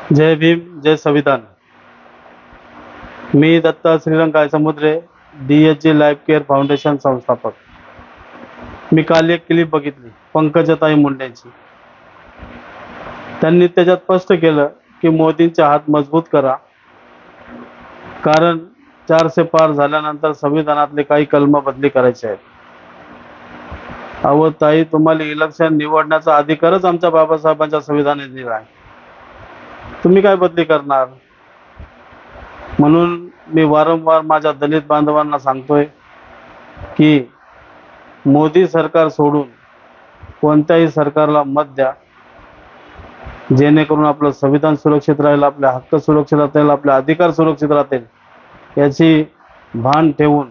जय भीम, जय संविधान। मी Datta Shrirang Kaysamudre, DHG life care foundation संस्थापक। मी काल एक क्लिप बघितली पंकजाताई मुंडेंची। त्यांनी त्याच्यात स्पष्ट केलं की मोदींचे हात मजबूत करा, कारण 400 पार झाल्यानंतर संविधानातले काही कलम बदली करायचे आहेत। अहो ताई, तुम्हाला इलेक्शन निवडण्याचा अधिकारच आमच्या बाबासाहेबांच्या संविधानाने दिला आहे, तुम्ही काय बदली करणार? म्हणून मी वारंवार माझ्या दलित बांधवांना सांगतोय की मोदी सरकार सोडून कोणत्याही सरकारला मत द्या, जेणेकरून आपलं संविधान सुरक्षित राहील, आपले हक्क सुरक्षित राहतील, आपले अधिकार सुरक्षित राहतील, याची भान ठेवून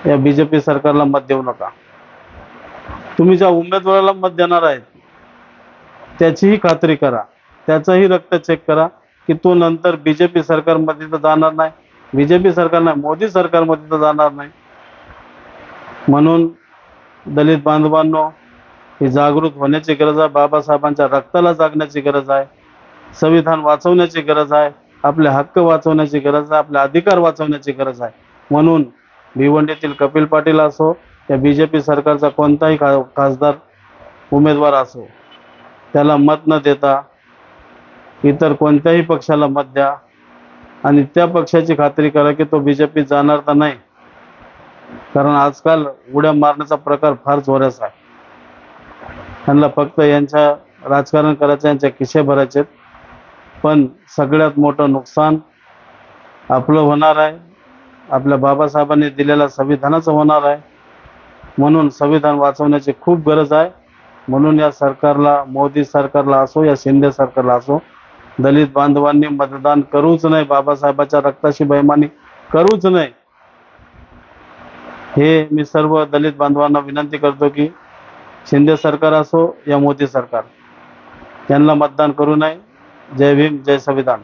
या BJP सरकारला मत देऊ नका। तुम्ही ज्या उमेदवाराला मत देणार आहेत त्याचीही खात्री करा, त्याचंही रक्त चेक करा की तो नंतर BJP सरकारमध्ये तर जाणार नाही, BJP सरकार नाही, मोदी सरकारमध्ये तर जाणार नाही। म्हणून दलित बांधवांनो, ही जागृत होण्याची गरज आहे, बाबासाहेबांच्या रक्ताला जागण्याची गरज आहे, संविधान वाचवण्याची गरज आहे, आपले हक्क वाचवण्याची गरज आहे, आपले अधिकार वाचवण्याची गरज आहे। म्हणून भिवंडीतील कपिल पाटील असो या BJP सरकारचा कोणताही खासदार उमेदवार असो, त्याला मत न देता इतर कोणत्याही पक्षाला मत द्या आणि त्या पक्षाची खात्री करा की तो BJP जाणार तर नाही, कारण आजकाल उड्या मारण्याचा प्रकार फार जोराचा आहे। त्यांना फक्त यांच्या राजकारण करायचं, यांच्या खिसे भरायचे, पण सगळ्यात मोठं नुकसान आपलं होणार आहे, आपल्या बाबासाहेबांनी दिलेल्या संविधानाचं होणार आहे। म्हणून संविधान वाचवण्याची खूप गरज आहे। म्हणून या सरकारला, मोदी सरकारला असो या शिंदे सरकारला असो, दलित बांधवांनी मतदान करूच नाही, बाबासाहेबांच्या रक्ताशी बेईमानी करूच नाही, हे मी सर्व दलित बांधवांना विनंती करतो की शिंदे सरकार असो या मोदी सरकार, यांना मतदान करू नये। जय भीम, जय संविधान।